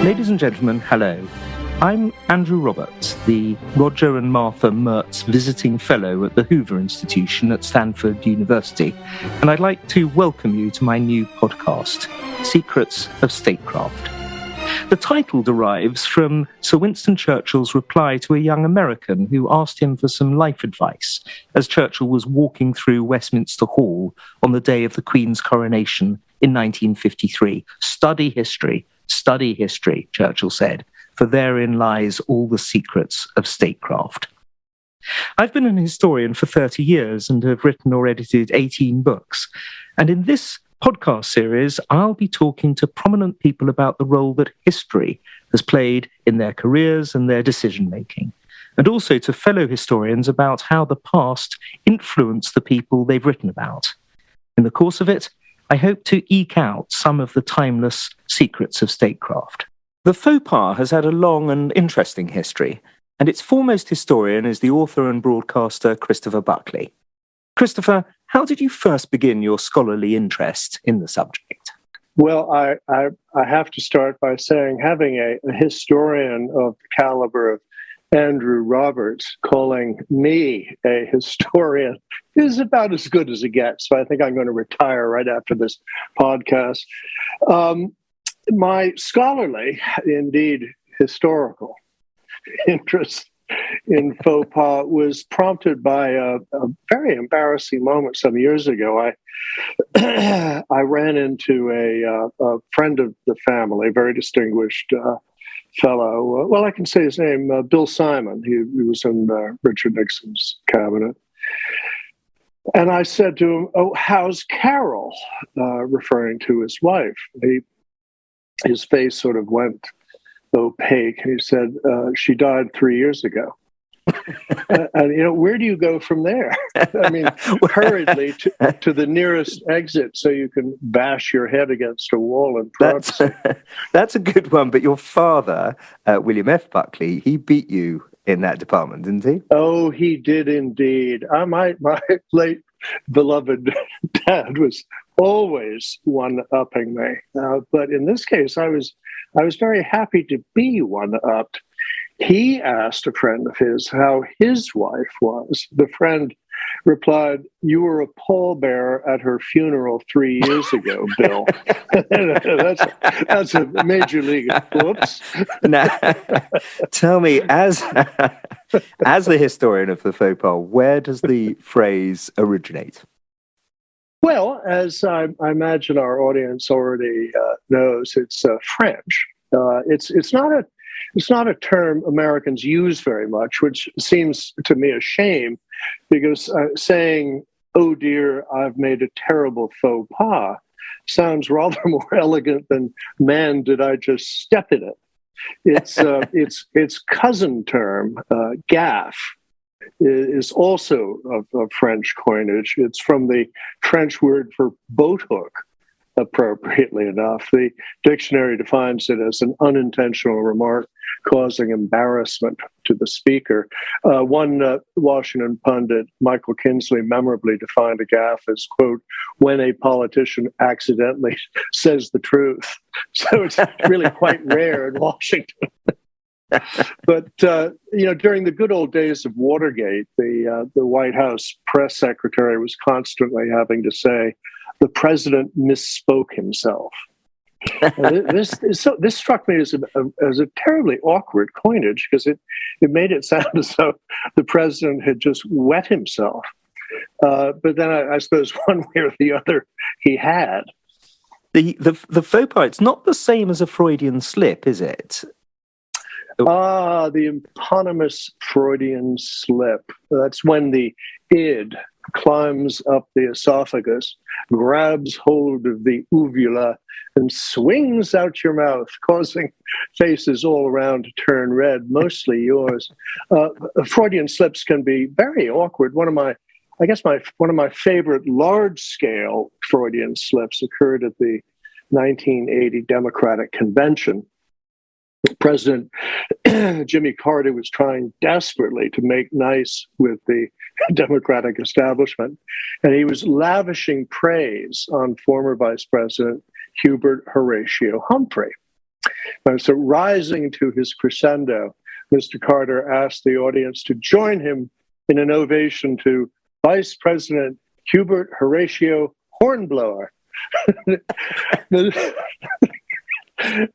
Ladies and gentlemen, hello. I'm Andrew Roberts, the Roger and Martha Mertz Visiting Fellow at the Hoover Institution at Stanford University, and I'd like to welcome you to my new podcast, Secrets of Statecraft. The title derives from Sir Winston Churchill's reply to a young American who asked him for some life advice as Churchill was walking through Westminster Hall on the day of the Queen's coronation in 1953. Study history, Churchill said, for therein lies all the secrets of statecraft. I've been an historian for 30 years and have written or edited 18 books. And in this podcast series, I'll be talking to prominent people about the role that history has played in their careers and their decision-making, and also to fellow historians about how the past influenced the people they've written about. In the course of it, I hope to eke out some of the timeless secrets of statecraft. The faux pas has had a long and interesting history, and its foremost historian is the author and broadcaster Christopher Buckley. Christopher, how did you first begin your scholarly interest in the subject? Well, I have to start by saying having a historian of the caliber of Andrew Roberts calling me a historian is about as good as it gets. So I think I'm going to retire right after this podcast. My scholarly, indeed historical, interest in faux pas was prompted by a very embarrassing moment some years ago. I ran into a friend of the family, very distinguished fellow. Well, I can say his name, Bill Simon. He was in Richard Nixon's cabinet. And I said to him, "Oh, how's Carol?" Referring to his wife. His face sort of went opaque. He said, "She died 3 years ago." And, where do you go from there? I mean, hurriedly to the nearest exit so you can bash your head against a wall in privacy. That's a good one. But your father, William F. Buckley, he beat you in that department, didn't he? Oh, he did indeed. My late beloved dad was always one-upping me. But in this case, I was very happy to be one-upped. He asked a friend of his how his wife was. The friend replied, "You were a pallbearer at her funeral 3 years ago, Bill." that's a major league. Whoops. Now, tell me, as the historian of the faux pas, where does the phrase originate? Well, as I imagine our audience already knows, it's French. It's not a term Americans use very much, which seems to me a shame, because saying, "Oh dear, I've made a terrible faux pas," sounds rather more elegant than "man, did I just step in it." Its cousin term, gaffe, is also of French coinage. It's from the French word for boat hook. Appropriately enough, the dictionary defines it as an unintentional remark causing embarrassment to the speaker. One Washington pundit, Michael Kinsley, memorably defined a gaffe as, quote, "when a politician accidentally says the truth." So it's really quite rare in Washington. But, during the good old days of Watergate, the White House press secretary was constantly having to say, "The president misspoke himself." This struck me as a terribly awkward coinage, because it made it sound as though the president had just wet himself. But then I suppose one way or the other he had. The faux pas, it's not the same as a Freudian slip, is it? The eponymous Freudian slip. That's when the id climbs up the esophagus, grabs hold of the uvula, and swings out your mouth, causing faces all around to turn red, mostly yours. Freudian slips can be very awkward. One of my favorite large-scale Freudian slips occurred at the 1980 Democratic Convention. President Jimmy Carter was trying desperately to make nice with the Democratic establishment, and he was lavishing praise on former Vice President Hubert Horatio Humphrey. So rising to his crescendo, Mr. Carter asked the audience to join him in an ovation to Vice President Hubert Horatio Hornblower.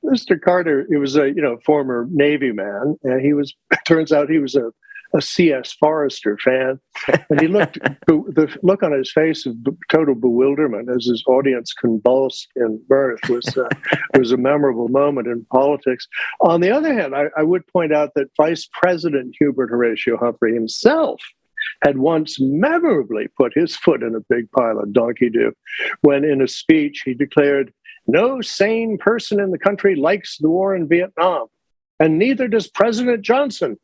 Mr. Carter, he was a former Navy man, and turns out he was a C.S. Forrester fan, and the look on his face of total bewilderment as his audience convulsed in mirth was a memorable moment in politics. On the other hand, I would point out that Vice President Hubert Horatio Humphrey himself had once memorably put his foot in a big pile of donkey-do when in a speech he declared, "No sane person in the country likes the war in Vietnam, and neither does President Johnson."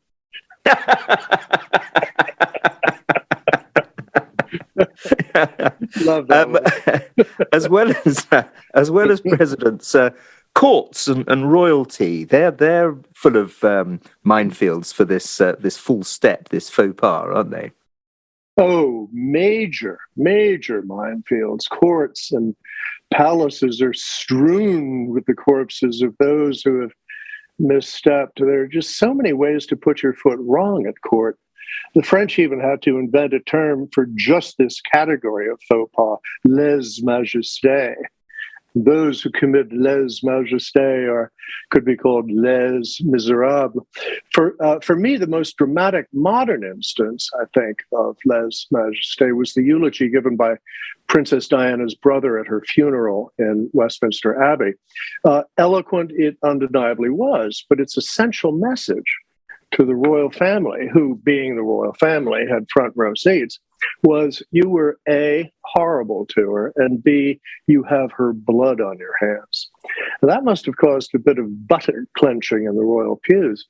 Love that as well as presidents, courts and royalty, they're full of minefields for this full step, this faux pas, aren't they? Oh, major minefields. Courts and palaces are strewn with the corpses of those who have misstepped. There are just so many ways to put your foot wrong at court. The French even had to invent a term for just this category of faux pas, lèse-majesté. Those who commit lèse-majesté could be called les miserables. For me, the most dramatic modern instance, I think, of lèse-majesté was the eulogy given by Princess Diana's brother at her funeral in Westminster Abbey. Eloquent it undeniably was, but its essential message to the royal family, who, being the royal family, had front row seats, was you were A, horrible to her, and B, you have her blood on your hands. Now, that must have caused a bit of butter clenching in the royal pews.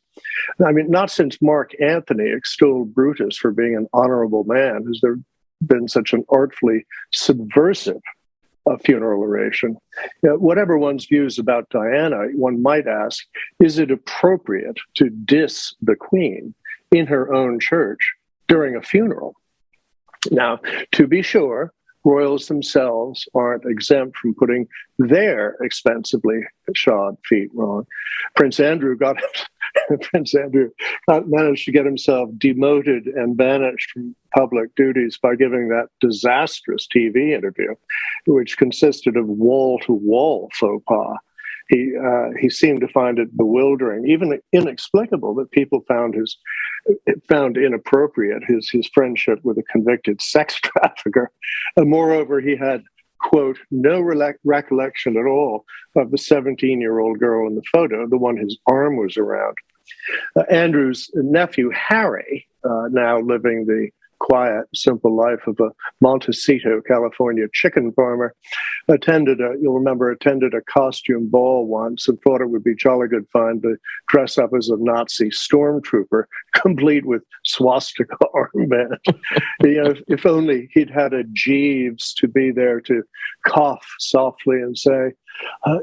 I mean, not since Mark Antony extolled Brutus for being an honorable man has there been such an artfully subversive funeral oration. Whatever one's views about Diana, one might ask, is it appropriate to diss the Queen in her own church during a funeral? Now, to be sure, royals themselves aren't exempt from putting their expensively shod feet wrong. Prince Andrew managed to get himself demoted and banished from public duties by giving that disastrous TV interview, which consisted of wall-to-wall faux pas. He seemed to find it bewildering, even inexplicable, that people found inappropriate his friendship with a convicted sex trafficker. And moreover, he had, quote, no recollection at all of the 17-year-old girl in the photo, the one his arm was around. Andrew's nephew, Harry, now living the quiet, simple life of a Montecito, California chicken farmer, attended a costume ball once and thought it would be jolly good fun to dress up as a Nazi stormtrooper, complete with swastika armband. If only he'd had a Jeeves to be there to cough softly and say,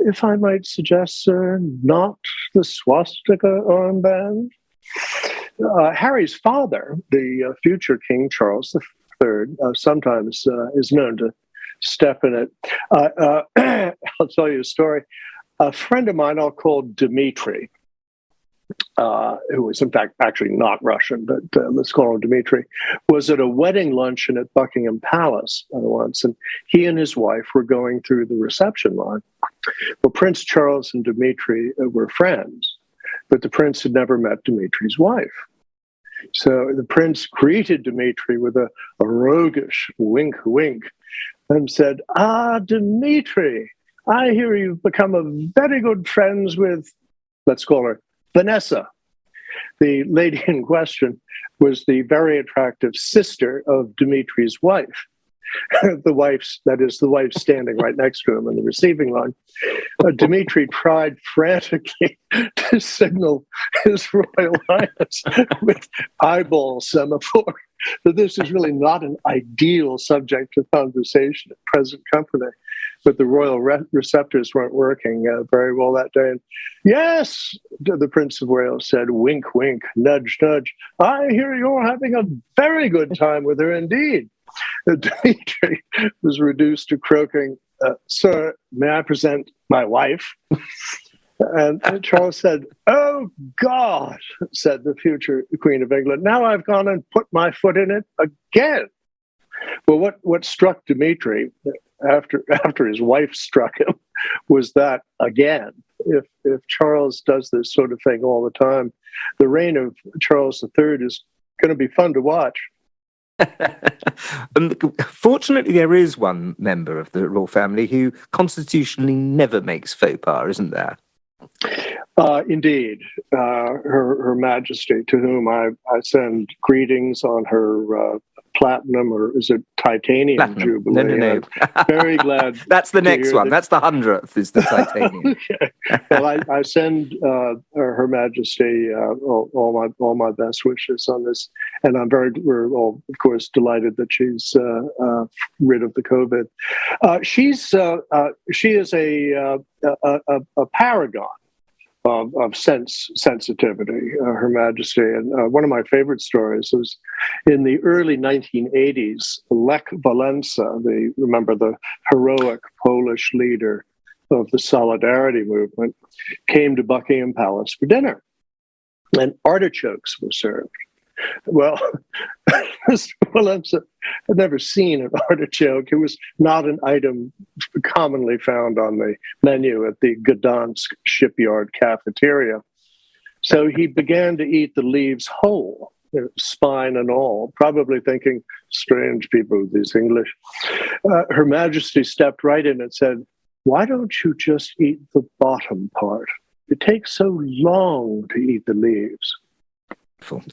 if I might suggest, sir, not the swastika armband. Harry's father, the future King Charles III, sometimes is known to step in it. I'll tell you a story. A friend of mine I'll call Dmitri, who was in fact actually not Russian, but let's call him Dmitri, was at a wedding luncheon at Buckingham Palace once, and he and his wife were going through the reception line. Well, Prince Charles and Dmitri were friends, but the prince had never met Dmitri's wife. So the prince greeted Dmitri with a roguish wink, wink, and said, Dmitri, I hear you've become a very good friends with, let's call her, Vanessa. The lady in question was the very attractive sister of Dmitri's wife. The wife standing right next to him in the receiving line. Dmitri tried frantically to signal his royal highness with eyeball semaphore that this is really not an ideal subject of conversation at present company. But the royal receptors weren't working very well that day. And yes, the Prince of Wales said, wink, wink, nudge, nudge. I hear you're having a very good time with her indeed. Dmitri was reduced to croaking, sir, may I present my wife? And Charles said, "Oh, God," said the future Queen of England, "now I've gone and put my foot in it again." Well, what struck Dmitri after his wife struck him was that, again, if Charles does this sort of thing all the time, the reign of Charles III is going to be fun to watch. Fortunately, there is one member of the royal family who constitutionally never makes faux pas, isn't there? Indeed, Her Majesty, to whom I send greetings on her platinum, or is it titanium jubilee? No. Very glad. That's the next one. That's the 100th. Is the titanium? Okay. Well, I send Her Majesty all my best wishes on this, and we're all, of course, delighted that she's rid of the COVID. She is a paragon of sensitivity, Her Majesty. And one of my favorite stories was in the early 1980s, Lech Walesa, remember the heroic Polish leader of the Solidarity movement, came to Buckingham Palace for dinner, and artichokes were served. Well, Mr. Walesa had never seen an artichoke. It was not an item commonly found on the menu at the Gdansk shipyard cafeteria. So he began to eat the leaves whole, spine and all, probably thinking, strange people, these English. Her Majesty stepped right in and said, "Why don't you just eat the bottom part? It takes so long to eat the leaves."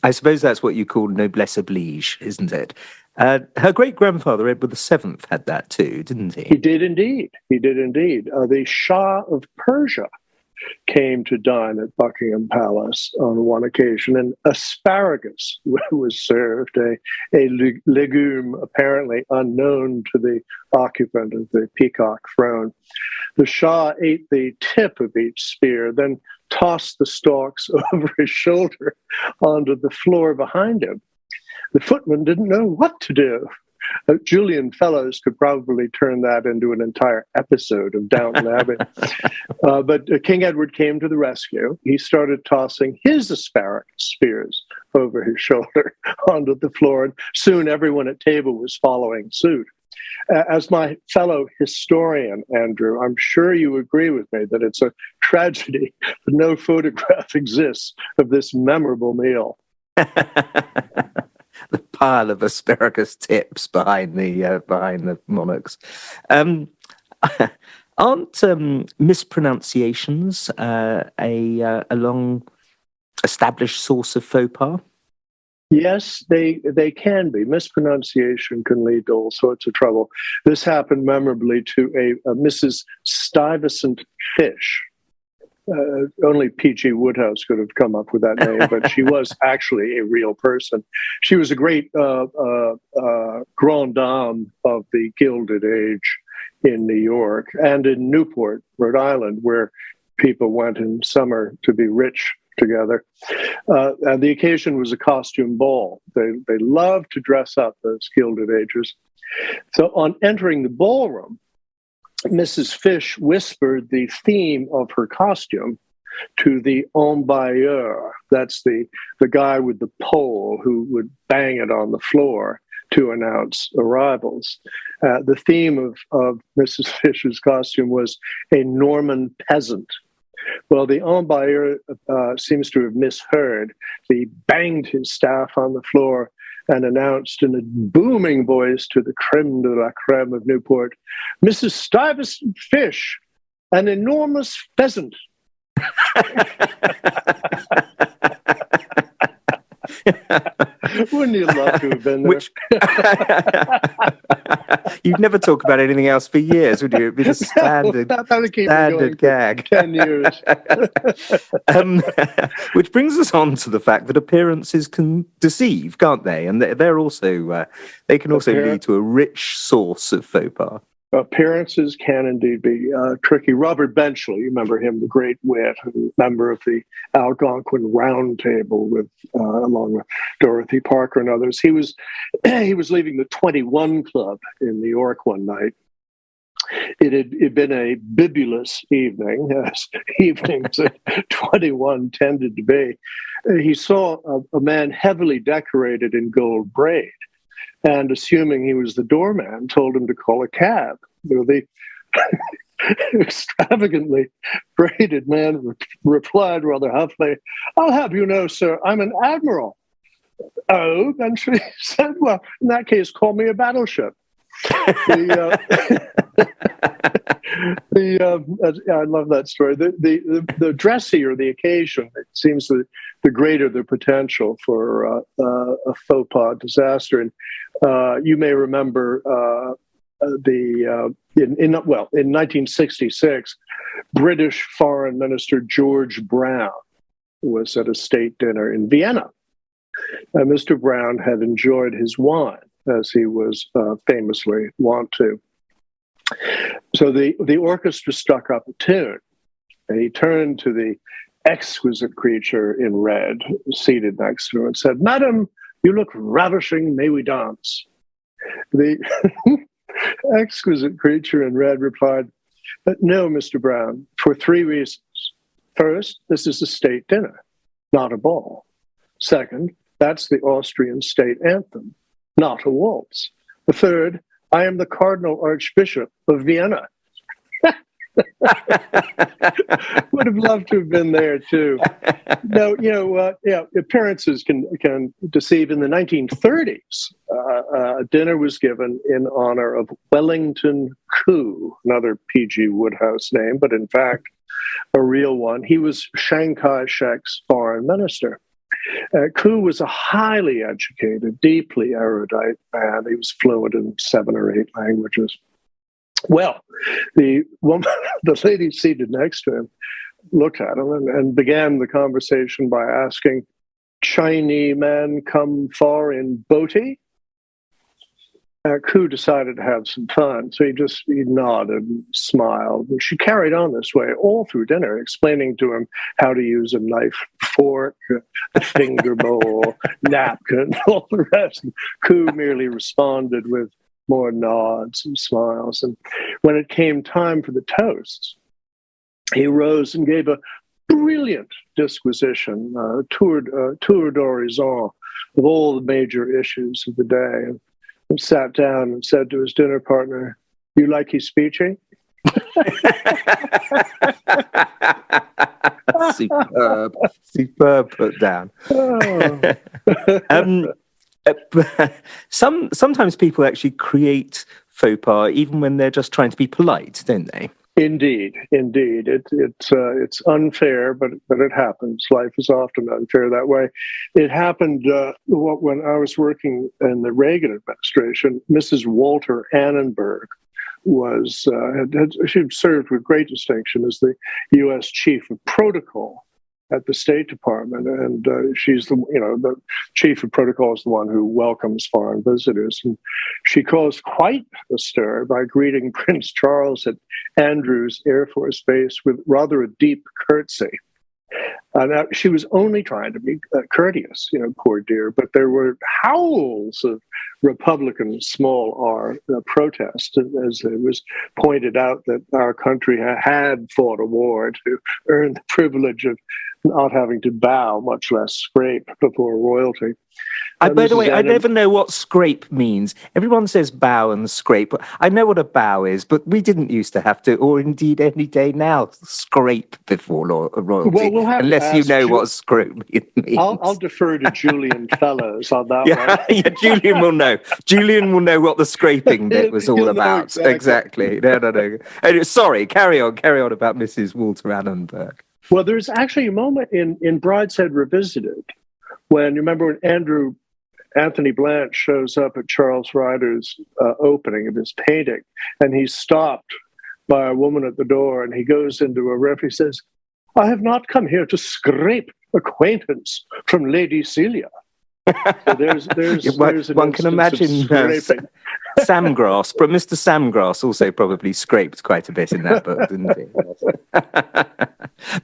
I suppose that's what you call noblesse oblige, isn't it? Her great-grandfather, Edward VII, had that too, didn't he? He did indeed. The Shah of Persia came to dine at Buckingham Palace on one occasion, and asparagus was served, a legume apparently unknown to the occupant of the peacock throne. The Shah ate the tip of each spear, then tossed the stalks over his shoulder onto the floor behind him. The footman didn't know what to do. Julian Fellows could probably turn that into an entire episode of Downton Abbey. But King Edward came to the rescue. He started tossing his asparagus spears over his shoulder onto the floor, and soon everyone at table was following suit. As my fellow historian, Andrew, I'm sure you agree with me that it's a tragedy that no photograph exists of this memorable meal. The pile of asparagus tips behind the monarchs. Aren't mispronunciations a long established source of faux pas? Yes, they can be. Mispronunciation can lead to all sorts of trouble. This happened memorably to a Mrs. Stuyvesant Fish. Only P.G. Woodhouse could have come up with that name, but she was actually a real person. She was a great grande dame of the Gilded Age in New York and in Newport, Rhode Island, where people went in summer to be rich together. And the occasion was a costume ball. They loved to dress up, those Gilded Agers. So on entering the ballroom, Mrs. Fish whispered the theme of her costume to the embailleur. That's the guy with the pole who would bang it on the floor to announce arrivals. The theme of Mrs. Fish's costume was a Norman peasant. Well, the embailleur seems to have misheard. He banged his staff on the floor and announced in a booming voice to the creme de la creme of Newport, "Mrs. Stuyvesant Fish, an enormous pheasant." Wouldn't you love to have been there? You'd never talk about anything else for years, would you? It'd be the standard gag. 10 years. Which brings us on to the fact that appearances can deceive, can't they? And they're also they can also lead to a rich source of faux pas. Appearances can indeed be tricky. Robert Benchley, you remember him, the great wit, member of the Algonquin Round Table along with Dorothy Parker and others. He was leaving the 21 Club in New York one night, It had been a bibulous evening, as evenings at 21 tended to be. He saw a man heavily decorated in gold braid, and assuming he was the doorman, told him to call a cab. The extravagantly braided man replied rather huffily, "I'll have you know, sir, I'm an admiral." "Oh," and she said, "Well, in that case, call me a battleship." I love that story. The dressier the occasion, it seems that the greater the potential for a faux pas disaster. And you may remember in 1966, British Foreign Minister George Brown was at a state dinner in Vienna. Mr. Brown had enjoyed his wine, as he was famously wont to. So the orchestra struck up a tune, and he turned to the exquisite creature in red seated next to him and said, "Madam, you look ravishing, may we dance?" The exquisite creature in red replied, "No, Mr. Brown, for 3 reasons. First, this is a state dinner, not a ball. Second, that's the Austrian state anthem, not a waltz. The third, I am the Cardinal Archbishop of Vienna." Would have loved to have been there too. No, appearances can deceive. In the 1930s, a dinner was given in honor of Wellington Koo, another P.G. Wodehouse name, but in fact a real one. He was Chiang Kai-shek's foreign minister. Koo was a highly educated, deeply erudite man. He was fluent in 7 or 8 languages. Well, the lady seated next to him looked at him and began the conversation by asking, "Chinese man come far in boaty?" Koo decided to have some fun, so he nodded and smiled. And she carried on this way all through dinner, explaining to him how to use a knife, fork, a finger bowl, napkin, all the rest. And Koo merely responded with more nods and smiles. And when it came time for the toasts, he rose and gave a brilliant disquisition, tour d'horizon of all the major issues of the day. And sat down and said to his dinner partner, "You like his speechy?" Superb put down. Sometimes people actually create faux pas even when they're just trying to be polite, don't they? Indeed. It's unfair, but it happens. Life is often unfair that way. It happened when I was working in the Reagan administration. Mrs. Walter Annenberg she served with great distinction as the U.S. Chief of Protocol at the State Department, and she's the chief of protocol is the one who welcomes foreign visitors. And she caused quite a stir by greeting Prince Charles at Andrews Air Force Base with rather a deep curtsy. Now, she was only trying to be courteous, poor dear, but there were howls of Republican small r protest, as it was pointed out that our country had fought a war to earn the privilege of not having to bow, much less scrape, before royalty. By the way, I never know what scrape means. Everyone says bow and scrape. I know what a bow is, but we didn't used to have to, or indeed any day now, scrape before royalty. Well, we'll have unless you know what scrape means. I'll defer to Julian Fellows on that one. Yeah, Julian will know. Julian will know what the scraping bit was all about. Exactly. No. Anyway, sorry, carry on about Mrs. Walter Annenberg. Well, there's actually a moment in Brideshead Revisited when, you remember when Anthony Blanche shows up at Charles Ryder's opening of his painting, and he's stopped by a woman at the door, and he goes into a riff. He says, "I have not come here to scrape acquaintance from Lady Celia." So there's one can imagine Samgrass, but Mr. Samgrass also probably scraped quite a bit in that book, didn't he?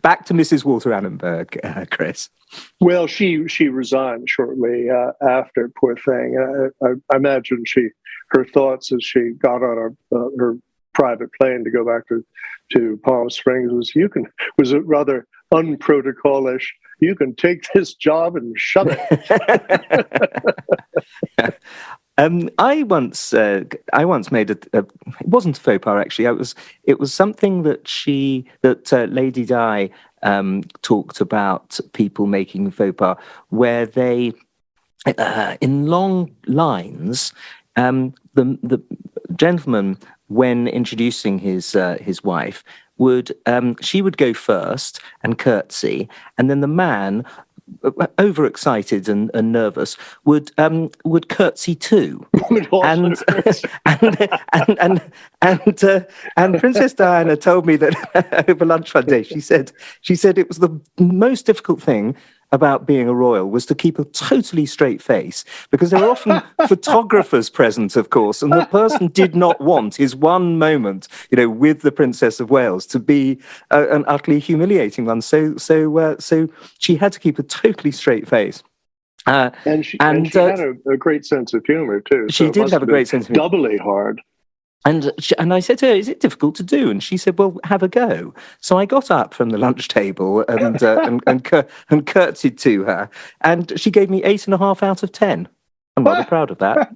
Back to Mrs. Walter Annenberg, Chris. Well, she resigned shortly after, poor thing. I imagine her thoughts as she got on her private plane to go back to Palm Springs was a rather unprotocolish. You can take this job and shut it. I once made it wasn't a faux pas actually. It was something that Lady Di talked about people making faux pas, where they in long lines, the gentleman, when introducing his wife, she would go first and curtsy, and then the man, overexcited and nervous, would curtsy too. And Princess Diana told me that over lunch one day, she said it was the most difficult thing about being a royal was to keep a totally straight face, because there were often photographers present, of course, and the person did not want his one moment, with the Princess of Wales to be an utterly humiliating one. So she had to keep a totally straight face. And she had a great sense of humor too. She did have a great sense of humor. Doubly hard. And I said to her, "Is it difficult to do?" And she said, "Well, have a go." So I got up from the lunch table and curtsied to her, and she gave me 8.5 out of 10. I'm rather proud of that.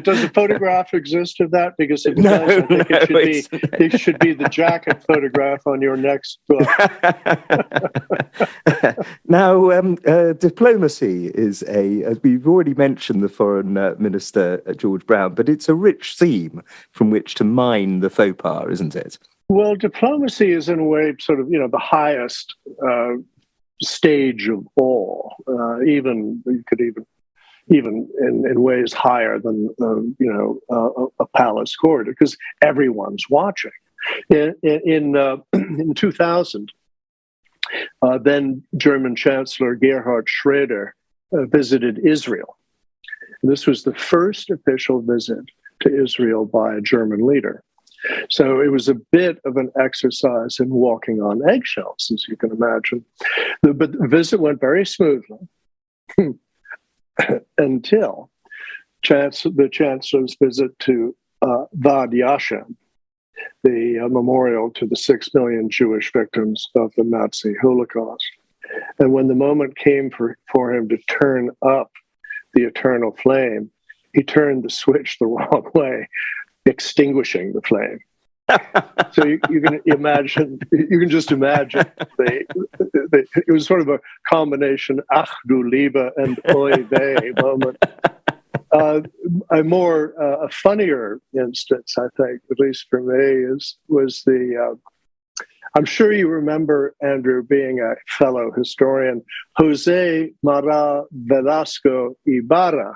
Does a photograph exist of that? Because if it does, I think it should be the jacket photograph on your next book. Now, diplomacy is we've already mentioned the Foreign Minister, George Brown, but it's a rich theme from which to mine the faux pas, isn't it? Well, diplomacy is in a way sort of, the highest stage of all. Even in ways higher than a palace court, because everyone's watching. In 2000, then German Chancellor Gerhard Schröder visited Israel. This was the first official visit to Israel by a German leader. So it was a bit of an exercise in walking on eggshells, as you can imagine. But the visit went very smoothly. Until the Chancellor's visit to Vad Yashem, the memorial to the 6 million Jewish victims of the Nazi Holocaust. And when the moment came for him to turn up the eternal flame, he turned the switch the wrong way, extinguishing the flame. So you can just imagine it was sort of a combination ach du Liebe and oy vey moment. A funnier instance, I think, at least for me, was the I'm sure you remember, Andrew, being a fellow historian, Jose Maria Velasco Ibarra,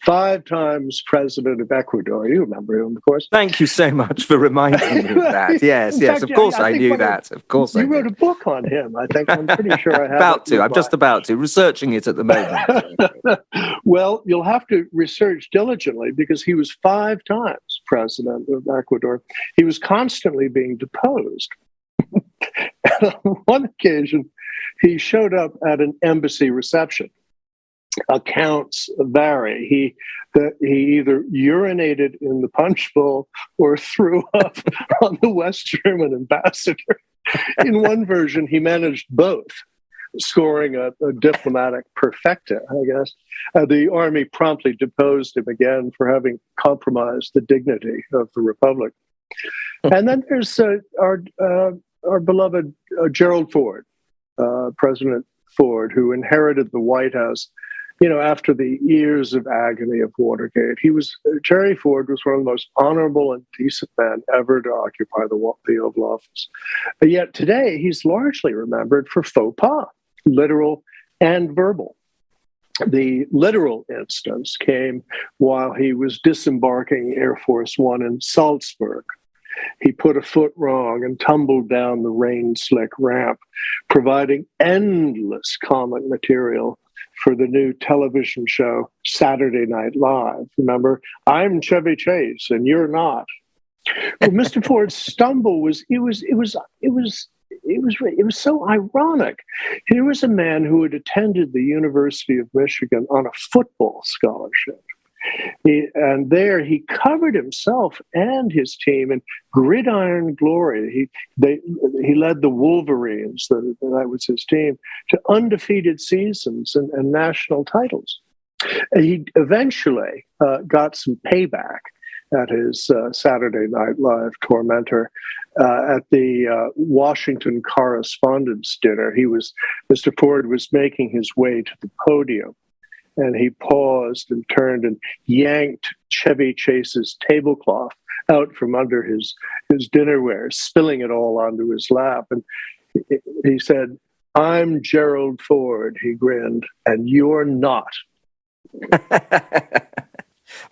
5 times president of Ecuador. You remember him, of course. Thank you so much for reminding me of that. Yes, fact, of course I knew that. Of course you wrote a book on him, I think. I'm pretty sure I have. I'm just about to. Researching it at the moment. Well, you'll have to research diligently, because he was 5 times president of Ecuador. He was constantly being deposed. And on one occasion, he showed up at an embassy reception. Accounts vary. He either urinated in the punch bowl or threw up on the West German ambassador. In one version, he managed both, scoring a diplomatic perfecta, I guess. The army promptly deposed him again for having compromised the dignity of the Republic. And then there's our beloved Gerald Ford, President Ford, who inherited the White House after the years of agony of Watergate. Jerry Ford was one of the most honorable and decent men ever to occupy the Oval Office. But yet today, he's largely remembered for faux pas, literal and verbal. The literal instance came while he was disembarking Air Force One in Salzburg. He put a foot wrong and tumbled down the rain-slick ramp, providing endless comic material for the new television show Saturday Night Live. Remember, I'm Chevy Chase and you're not. Well, Mr. Ford's stumble was so ironic. Here was a man who had attended the University of Michigan on a football scholarship. And there he covered himself and his team in gridiron glory. He led the Wolverines, that was his team, to undefeated seasons and national titles. He eventually got some payback at his Saturday Night Live tormentor at the Washington Correspondents' Dinner. Mr. Ford was making his way to the podium, and he paused and turned and yanked Chevy Chase's tablecloth out from under his dinnerware, spilling it all onto his lap. And he said, "I'm Gerald Ford," he grinned, "and you're not."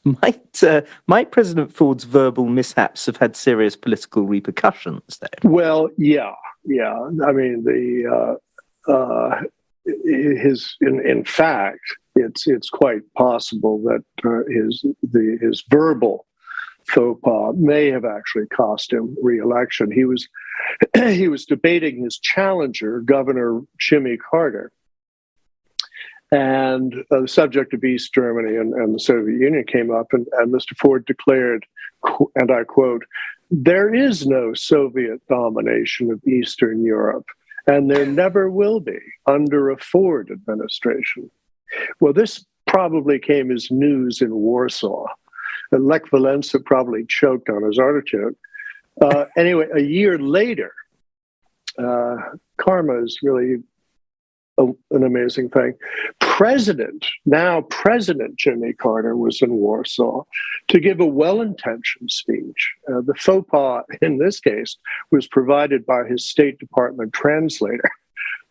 Might President Ford's verbal mishaps have had serious political repercussions, though? Well, yeah. I mean, in fact, it's quite possible that his verbal faux pas may have actually cost him re-election. He was debating his challenger, Governor Jimmy Carter, and the subject of East Germany and the Soviet Union came up, and Mr. Ford declared, and I quote, "There is no Soviet domination of Eastern Europe, and there never will be under a Ford administration." Well, this probably came as news in Warsaw. And Lech Walesa probably choked on his artichoke. Anyway, a year later, karma is really an amazing thing. Now President Jimmy Carter was in Warsaw to give a well-intentioned speech. The faux pas in this case was provided by his State Department translator,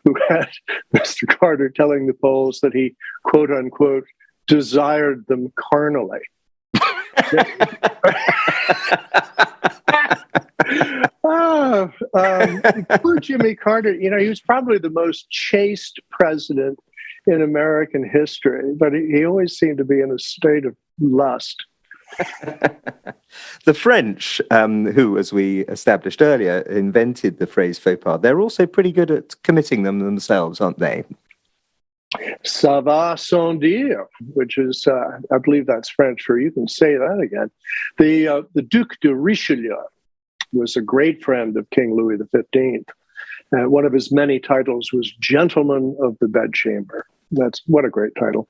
who had Mr. Carter telling the Poles that he, quote unquote, desired them carnally. Poor Jimmy Carter, he was probably the most chaste president in American history, but he always seemed to be in a state of lust. The French, who, as we established earlier, invented the phrase faux pas, they're also pretty good at committing them themselves, aren't they? Ça va sans dire, which is, I believe that's French for you can say that again. The Duc de Richelieu was a great friend of King Louis XV. One of his many titles was Gentleman of the Bedchamber. What a great title.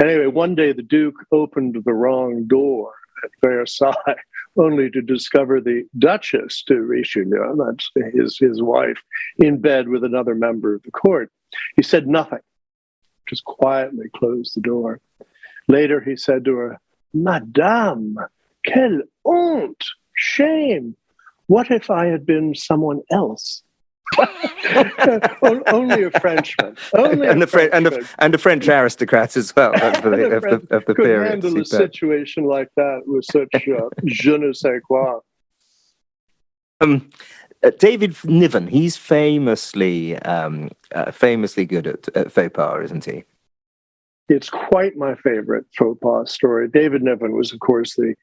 Anyway, one day the Duke opened the wrong door at Versailles, only to discover the Duchess de Richelieu, that's his wife, in bed with another member of the court. He said nothing, just quietly closed the door. Later he said to her, "Madame, quelle honte, shame. What if I had been someone else?" Only a Frenchman. And a French aristocrat as well of the could period. Handle a situation like that with such je ne sais quoi. David Niven, he's famously good at faux pas, isn't he? It's quite my favorite faux pas story. David Niven was, of course, the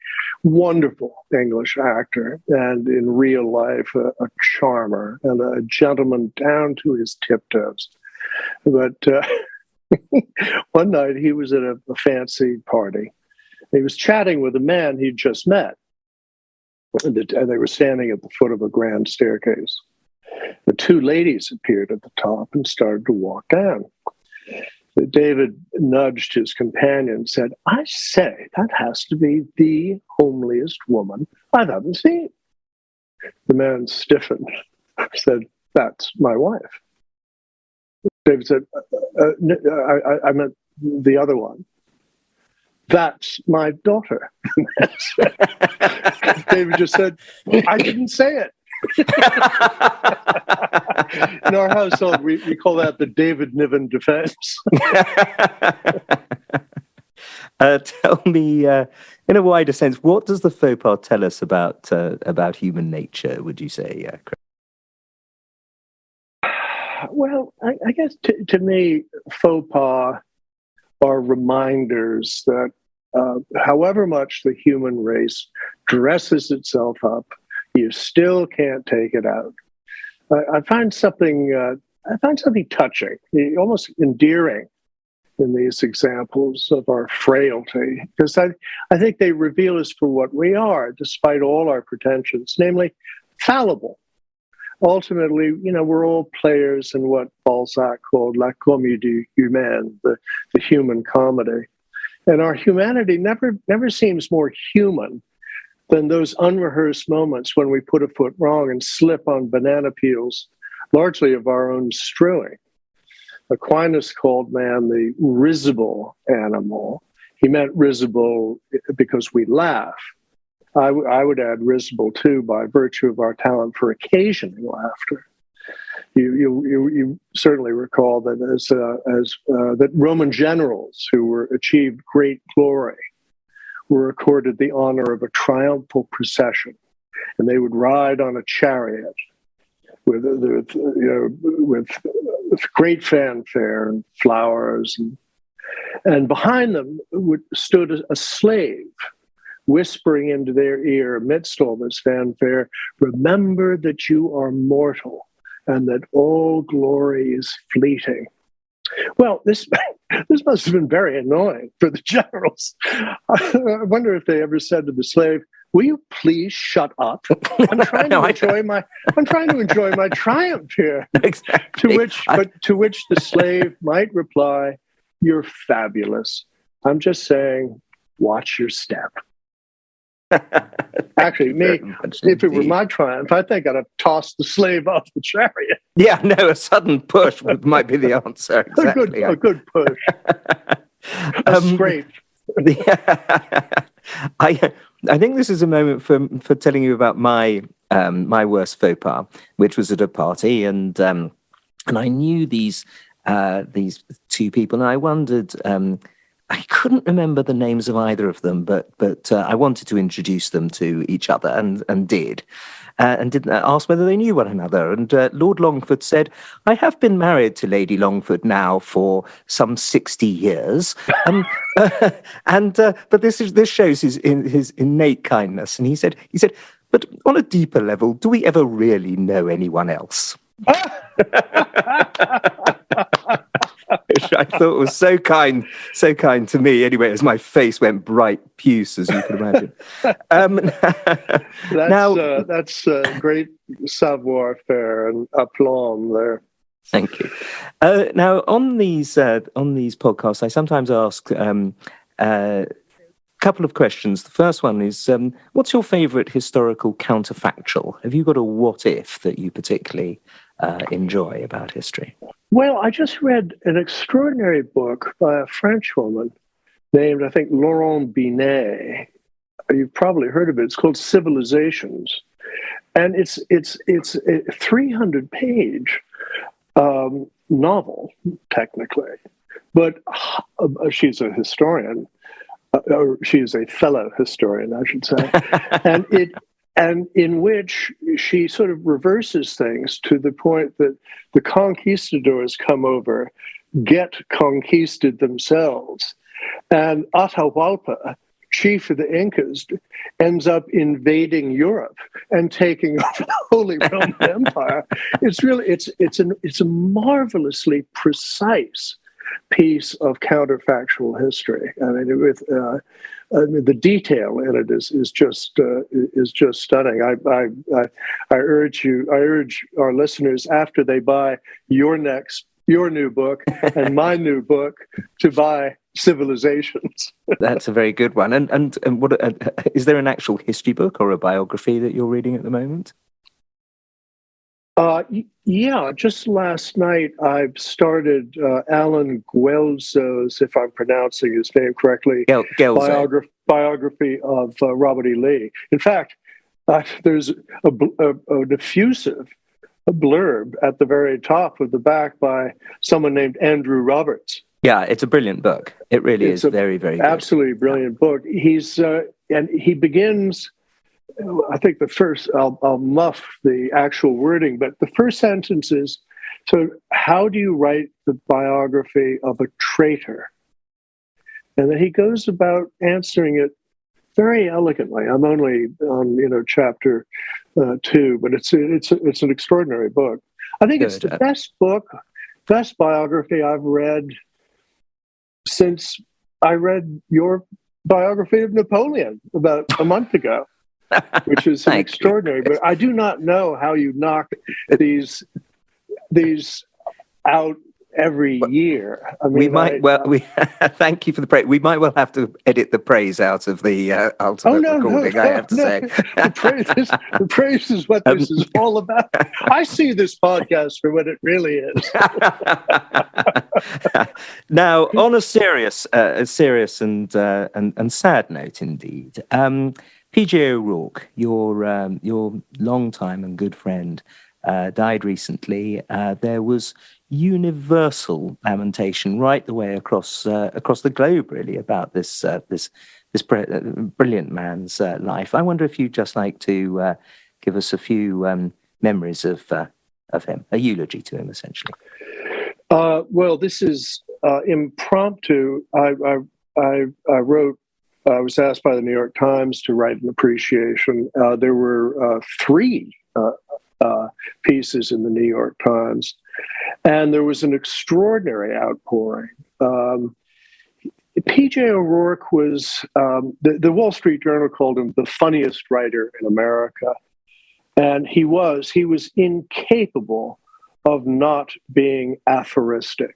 wonderful English actor, and in real life, a charmer and a gentleman down to his tiptoes. But one night he was at a fancy party. He was chatting with a man he'd just met, and they were standing at the foot of a grand staircase. The two ladies appeared at the top and started to walk down. David nudged his companion and said, "I say, that has to be the homeliest woman I've ever seen." The man stiffened, said, "That's my wife." David said, I meant the other one. "That's my daughter." David just said, "I didn't say it." In our household, we call that the David Niven defense. Tell me, in a wider sense, what does the faux pas tell us about human nature, would you say, Chris? Well, I guess to me, faux pas are reminders that however much the human race dresses itself up, you still can't take it out. I find something touching, almost endearing, in these examples of our frailty, because I think they reveal us for what we are, despite all our pretensions, namely fallible. Ultimately, we're all players in what Balzac called la comédie humaine, the human comedy. And our humanity never seems more human than those unrehearsed moments when we put a foot wrong and slip on banana peels, largely of our own strewing. Aquinas called man the risible animal. He meant risible because we laugh. I would add risible too by virtue of our talent for occasioning laughter. You certainly recall that that Roman generals who achieved great glory were accorded the honor of a triumphal procession, and they would ride on a chariot with great fanfare and flowers, and behind them stood a slave, whispering into their ear amidst all this fanfare, "Remember that you are mortal and that all glory is fleeting." Well, this must have been very annoying for the generals. I wonder if they ever said to the slave, "Will you please shut up? I'm trying to enjoy my triumph here." Exactly. To which the slave might reply, "You're fabulous. I'm just saying, watch your step." Actually, if it were my triumph, I think I'd have tossed the slave off the chariot. Yeah, no, a sudden push might be the answer. Exactly. A good push. A scrape. I think this is a moment for telling you about my worst faux pas, which was at a party, and I knew these two people, and I wondered. I couldn't remember the names of either of them, but I wanted to introduce them to each other, and did. And didn't ask whether they knew one another. And Lord Longford said, "I have been married to Lady Longford now for some 60 years." But this shows his innate kindness. And he said, "But on a deeper level, do we ever really know anyone else?" Which I thought was so kind to me. Anyway, as my face went bright puce, as you can imagine. That's great savoir-faire and aplomb there. Thank you. Now, on these podcasts, I sometimes ask a couple of questions. The first one is, what's your favourite historical counterfactual? Have you got a what if that you particularly enjoy about history? Well, I just read an extraordinary book by a French woman named, I think, Laurent Binet. You've probably heard of it. It's called Civilizations. And it's a 300-page novel, technically. But she's a historian. She's a fellow historian, I should say. And in which she sort of reverses things to the point that the conquistadors come over, get conquisted themselves, and Atahualpa, chief of the Incas, ends up invading Europe and taking over the Holy Roman Empire. It's a marvelously precise piece of counterfactual history. I mean, the detail in it is just stunning. I urge our listeners, after they buy your new book and my new book, to buy Civilizations. That's a very good one. And what is there an actual history book or a biography that you're reading at the moment? Yeah, just last night I've started Alan Guelzo's, if I'm pronouncing his name correctly, biography of Robert E. Lee. In fact, there's a diffusive blurb at the very top of the back by someone named Andrew Roberts. Yeah, it's a brilliant book. It really is very, very good. Absolutely brilliant book. And he begins. I think the first, I'll muff the actual wording, but the first sentence is, so how do you write the biography of a traitor? And then he goes about answering it very elegantly. I'm only on, chapter 2, but it's an extraordinary book. I think it's the best biography I've read since I read your biography of Napoleon about a month ago, which is extraordinary. But I do not know how you knock these out every year. I mean, thank you for the praise. We might well have to edit the praise out of the ultimate recording. I have to say, the praise is what this is all about. I see this podcast for what it really is. Now, on a serious and sad note, indeed, P.J. O'Rourke, your long-time and good friend, died recently. There was universal lamentation right the way across the globe, really, about this brilliant man's life. I wonder if you'd just like to give us a few memories of him, a eulogy to him, essentially. Well, this is impromptu. I wrote. I was asked by the New York Times to write an appreciation. There were 3 pieces in the New York Times, and there was an extraordinary outpouring. P.J. O'Rourke was, the Wall Street Journal called him the funniest writer in America, and he was incapable of not being aphoristic.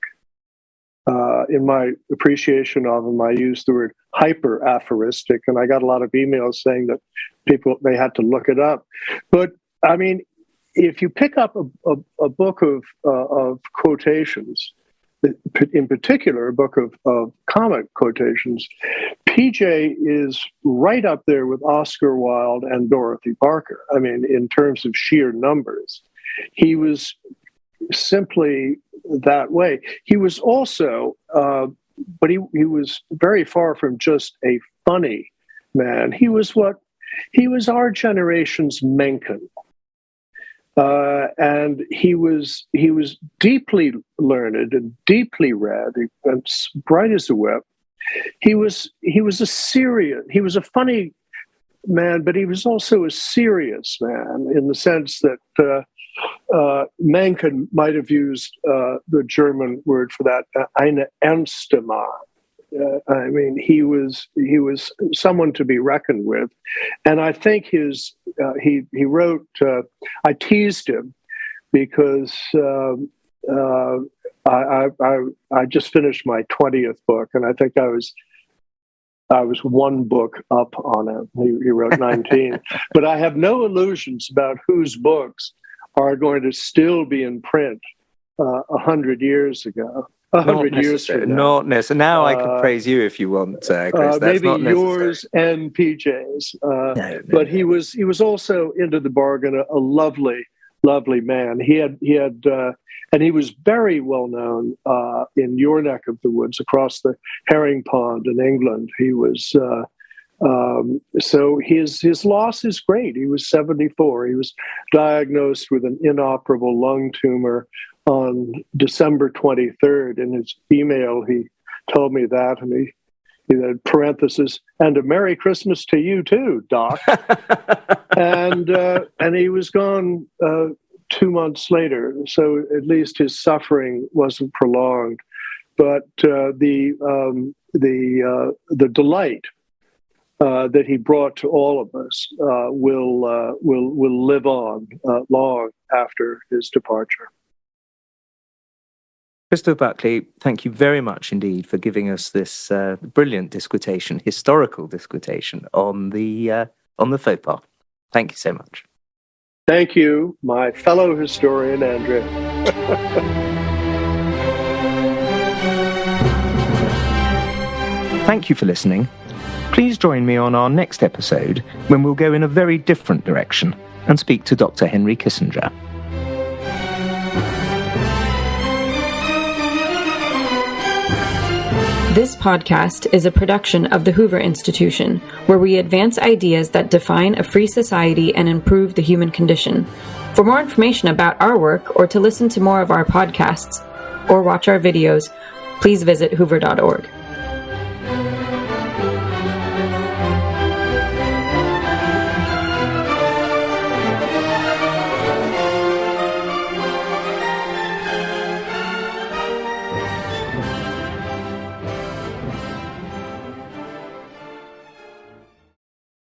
In my appreciation of him, I used the word hyper-aphoristic, and I got a lot of emails saying that they had to look it up. But, I mean, if you pick up a book of quotations, in particular a book of comic quotations, PJ is right up there with Oscar Wilde and Dorothy Parker. I mean, in terms of sheer numbers, he was simply that way. He was also, but he was very far from just a funny man. He was our generation's Mencken. And he was deeply learned and deeply read and bright as a whip. He was a funny man, but he was also a serious man in the sense that Mencken might have used the German word for that, eine Ernstemann. I mean, he was someone to be reckoned with, and I think he wrote. I teased him because I just finished my 20th book, and I think I was one book up on him. He wrote 19, but I have no illusions about whose books are going to still be in print 100 years ago. 100 years from now. Not necessarily. Now I can praise you if you want, Chris. That's maybe not yours and PJ's. But he was also, into the bargain, a lovely man. He had, and he was very well known in your neck of the woods, across the herring pond in England. He was. So his loss is great. He was 74. He was diagnosed with an inoperable lung tumor on December 23rd. In his email, he told me that, and he had parenthesis, and a Merry Christmas to you too, Doc. and he was gone 2 months later. So at least his suffering wasn't prolonged. But the delight that he brought to all of us will live on long after his departure. Christopher Buckley, thank you very much indeed for giving us this brilliant disquisition, historical disquisition on the faux pas. Thank you so much. Thank you, my fellow historian, Andrea. Thank you for listening. Please join me on our next episode when we'll go in a very different direction and speak to Dr. Henry Kissinger. This podcast is a production of the Hoover Institution, where we advance ideas that define a free society and improve the human condition. For more information about our work, or to listen to more of our podcasts, or watch our videos, please visit hoover.org.